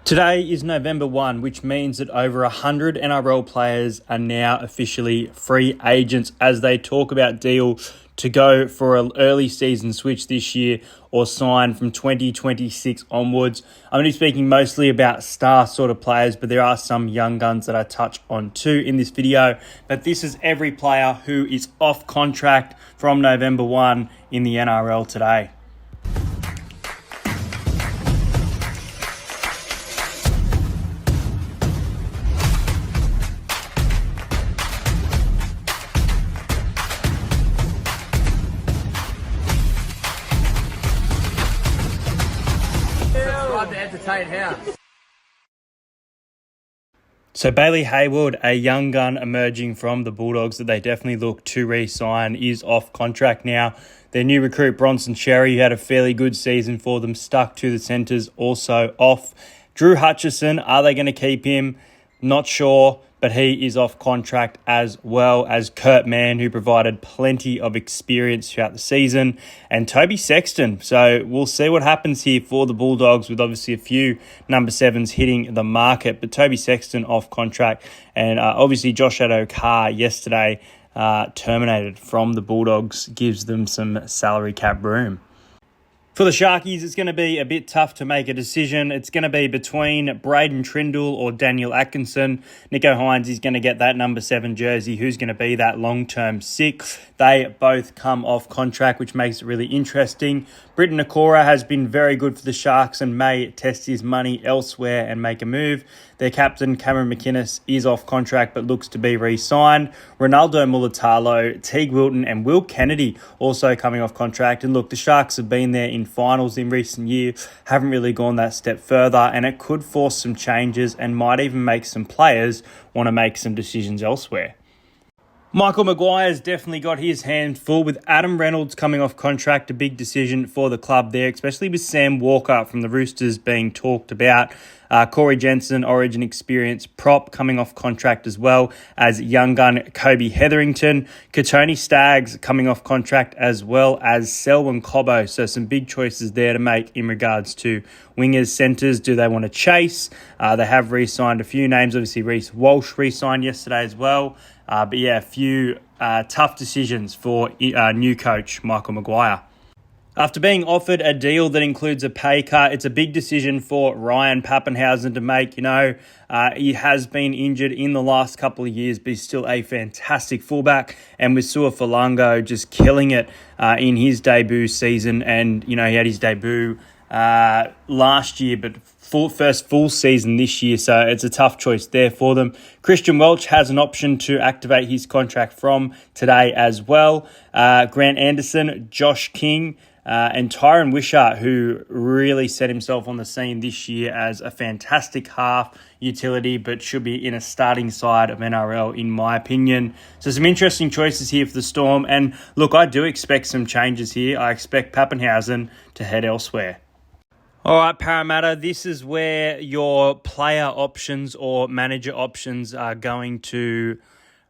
Today is November 1, which means that over 100 NRL players are now officially free agents as they talk about deal to go for an early season switch this year or sign from 2026 onwards. I'm going to be speaking mostly about star sort of players, but there are some young guns that I touch on too in this video. But this is every player who is off contract from November 1 in the NRL today. So Bailey Hayward, a young gun emerging from the Bulldogs that they definitely look to re-sign, is off contract now. Their new recruit, Bronson Xerri, who had a fairly good season for them, stuck to the centres, also off. Drew Hutchison, are they going to keep him? Not sure, but he is off contract, as well as Kurt Mann, who provided plenty of experience throughout the season, and Toby Sexton. So we'll see what happens here for the Bulldogs, with obviously a few number 7s hitting the market, but Toby Sexton off contract, and obviously Josh Addo-Carr yesterday terminated from the Bulldogs, gives them some salary cap room. For the Sharkies, it's going to be a bit tough to make a decision. It's going to be between Braden Trindle or Daniel Atkinson. Nicho Hynes is going to get that number 7 jersey. Who's going to be that long-term 6? They both come off contract, which makes it really interesting. Britton Nikora has been very good for the Sharks and may test his money elsewhere and make a move. Their captain, Cameron McInnes, is off contract but looks to be re-signed. Ronaldo Mulitalo, Teague Wilton and Will Kennedy also coming off contract. And look, the Sharks have been there in finals in recent years, haven't really gone that step further, and it could force some changes and might even make some players want to make some decisions elsewhere. Michael Maguire's definitely got his hands full with Adam Reynolds coming off contract, a big decision for the club there, especially with Sam Walker from the Roosters being talked about. Corey Jensen, Origin experience prop, coming off contract, as well as young gun Kobe Hetherington. Katoni Staggs coming off contract, as well as Selwyn Cobbo. So some big choices there to make in regards to wingers, centres. Do they want to chase? They have re-signed a few names. Obviously, Reece Walsh re-signed yesterday as well. But yeah, a few tough decisions for new coach Michael Maguire. After being offered a deal that includes a pay cut, it's a big decision for Ryan Papenhuyzen to make. He has been injured in the last couple of years, but he's still a fantastic fullback. And with Su'a-Furlongo just killing it in his debut season, and he had his debut last year, but first full season this year, so it's a tough choice there for them. Christian Welch has an option to activate his contract from today as well. Grant Anderson, Josh King, and Tyron Wishart, who really set himself on the scene this year as a fantastic half utility, but should be in a starting side of NRL, in my opinion. So some interesting choices here for the Storm. And look, I do expect some changes here. I expect Papenhuyzen to head elsewhere. All right, Parramatta, this is where your player options or manager options are going to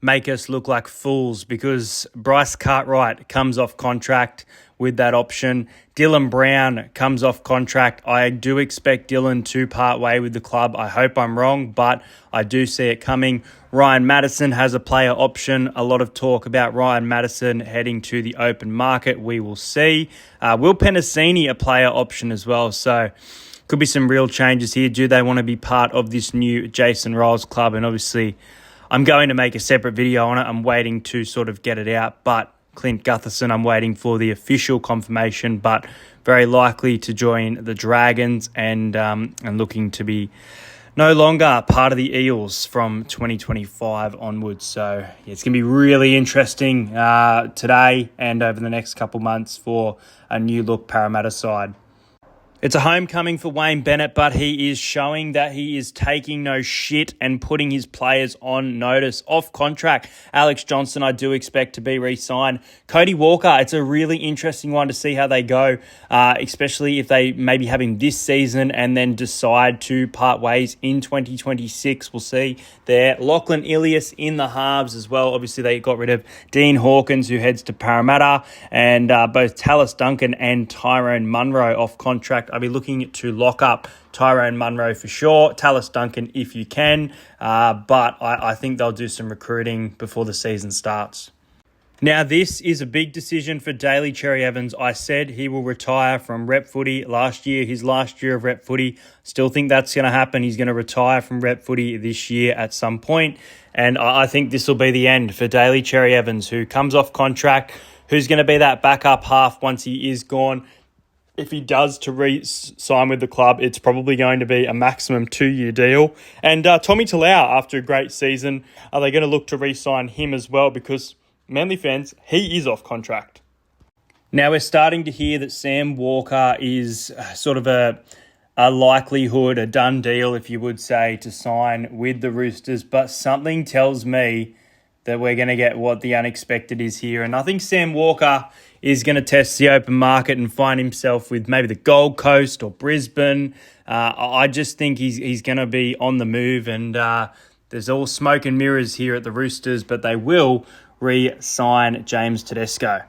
make us look like fools, because Bryce Cartwright comes off contract with that option. Dylan Brown comes off contract. I do expect Dylan to part way with the club. I hope I'm wrong, but I do see it coming. Ryan Matterson has a player option. A lot of talk about Ryan Matterson heading to the open market. We will see. Will Penasini a player option as well. So could be some real changes here. Do they want to be part of this new Jason Ryles club? And obviously, I'm going to make a separate video on it. I'm waiting to sort of get it out. But Clint Gutherson, I'm waiting for the official confirmation, but very likely to join the Dragons and looking to be no longer part of the Eels from 2025 onwards. So yeah, it's going to be really interesting today and over the next couple months for a new look Parramatta side. It's a homecoming for Wayne Bennett, but he is showing that he is taking no shit and putting his players on notice. Off contract, Alex Johnson, I do expect to be re-signed. Cody Walker, it's a really interesting one to see how they go, especially if they maybe have him this season and then decide to part ways in 2026. We'll see there. Lachlan Ilias in the halves as well. Obviously, they got rid of Dean Hawkins, who heads to Parramatta, and both Tallis Duncan and Tyrone Munro off contract. I'd be looking to lock up Tyrone Munro for sure, Tallis Duncan if you can, but I think they'll do some recruiting before the season starts. Now, this is a big decision for Daly Cherry Evans. I said he will retire from rep footy last year, his last year of rep footy. Still think that's going to happen. He's going to retire from rep footy this year at some point. And I think this will be the end for Daly Cherry Evans, who comes off contract, who's going to be that backup half once he is gone. If he does to re-sign with the club, it's probably going to be a maximum 2-year deal. And Tommy Talau, after a great season, are they going to look to re-sign him as well? Because Manly fans, he is off contract. Now we're starting to hear that Sam Walker is sort of a likelihood, a done deal, if you would say, to sign with the Roosters. But something tells me that we're going to get what the unexpected is here. And I think Sam Walker is going to test the open market and find himself with maybe the Gold Coast or Brisbane. I just think he's going to be on the move. And there's all smoke and mirrors here at the Roosters, but they will re-sign James Tedesco.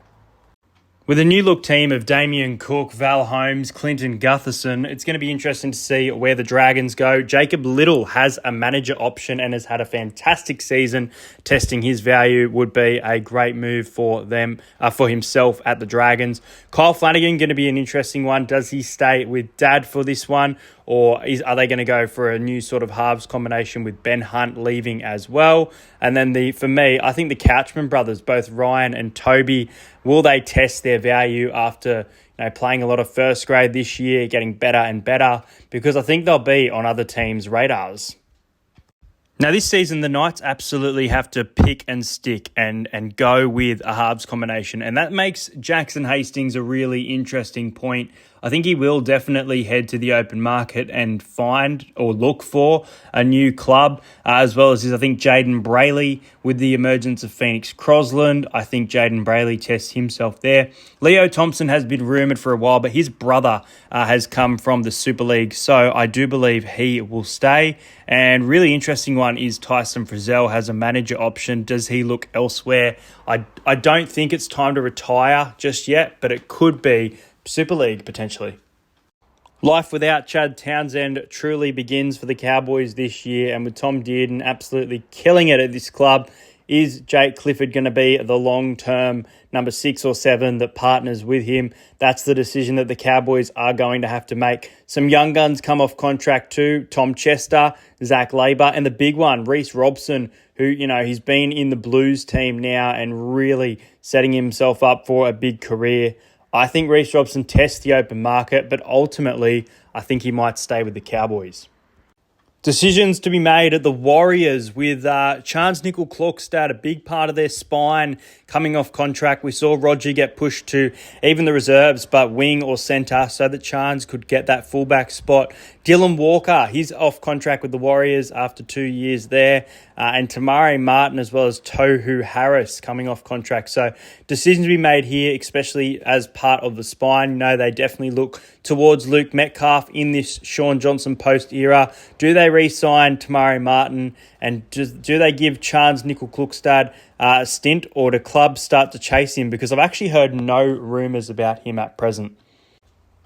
With a new look team of Damien Cook, Val Holmes, Clinton Gutherson, it's going to be interesting to see where the Dragons go. Jacob Little has a manager option and has had a fantastic season. Testing his value would be a great move for them, for himself at the Dragons. Kyle Flanagan going to be an interesting one. Does he stay with Dad for this one, or are they going to go for a new sort of halves combination with Ben Hunt leaving as well? And then for me, I think the Couchman brothers, both Ryan and Toby, will they test their value after playing a lot of first grade this year, getting better and better? Because I think they'll be on other teams' radars. Now, this season, the Knights absolutely have to pick and stick and go with a halves combination. And that makes Jackson Hastings a really interesting point. I think he will definitely head to the open market and find or look for a new club, as well as I think Jaden Brayley with the emergence of Phoenix Crosland. I think Jaden Brayley tests himself there. Leo Thompson has been rumoured for a while, but his brother has come from the Super League, so I do believe he will stay. And really interesting one is Tyson Frizzell has a manager option. Does he look elsewhere? I don't think it's time to retire just yet, but it could be Super League potentially. Life without Chad Townsend truly begins for the Cowboys this year, and with Tom Dearden absolutely killing it at this club, is Jake Clifford going to be the long-term number 6 or 7 that partners with him? That's the decision that the Cowboys are going to have to make. Some young guns come off contract too. Tom Chester, Zach Labour, and the big one, Reece Robson, who, he's been in the Blues team now and really setting himself up for a big career. I think Reece Robson tests the open market, but ultimately, I think he might stay with the Cowboys. Decisions to be made at the Warriors with Chance Nickel-Klokstad, a big part of their spine, coming off contract. We saw Roger get pushed to even the reserves, but wing or centre, so that Chance could get that fullback spot. Dylan Walker, he's off contract with the Warriors after 2 years there. And Tamari Martin as well as Tohu Harris coming off contract. So decisions to be made here, especially as part of the spine. They definitely look towards Luke Metcalf in this Sean Johnson post era. Do they re-sign Tamari Martin? And do they give Chance Nickel-Klokstad a stint, or do clubs start to chase him? Because I've actually heard no rumours about him at present.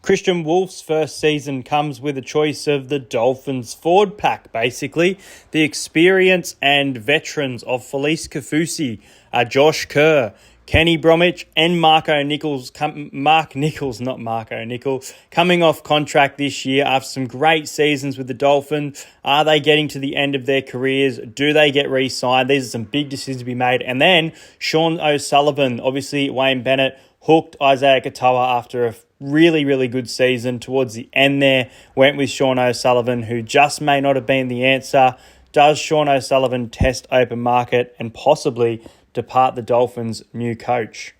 Christian Wolf's first season comes with a choice of the Dolphins forward pack, basically. The experience and veterans of Felice Kafusi, Josh Kerr, Kenny Bromwich and Mark Nichols, coming off contract this year after some great seasons with the Dolphins. Are they getting to the end of their careers? Do they get re-signed? These are some big decisions to be made. And then Sean O'Sullivan, obviously Wayne Bennett, hooked Isaiah Katoa after a really, really good season. Towards the end there, went with Sean O'Sullivan, who just may not have been the answer. Does Sean O'Sullivan test open market and possibly depart the Dolphins' new coach?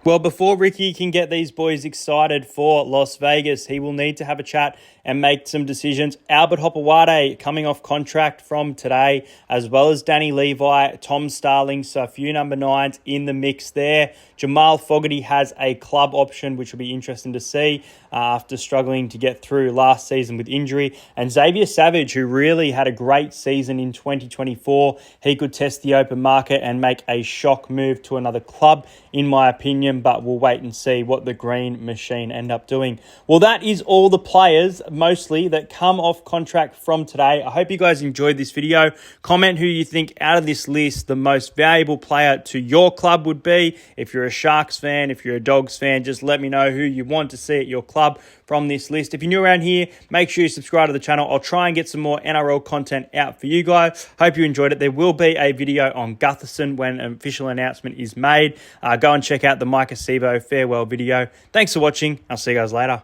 Well, before Ricky can get these boys excited for Las Vegas, he will need to have a chat and make some decisions. Albert Hopewade coming off contract from today, as well as Danny Levi, Tom Starling, so a few number 9s in the mix there. Jamal Fogarty has a club option, which will be interesting to see after struggling to get through last season with injury. And Xavier Savage, who really had a great season in 2024, he could test the open market and make a shock move to another club, in my opinion, but we'll wait and see what the Green Machine end up doing. Well, that is all the players, mostly, that come off contract from today. I hope you guys enjoyed this video. Comment who you think out of this list the most valuable player to your club would be. If you're a Sharks fan, if you're a Dogs fan, just let me know who you want to see at your club from this list. If you're new around here, make sure you subscribe to the channel. I'll try and get some more NRL content out for you guys. Hope you enjoyed it. There will be a video on Gutherson when an official announcement is made. Go and check out the Mike Acevo farewell video. Thanks for watching. I'll see you guys later.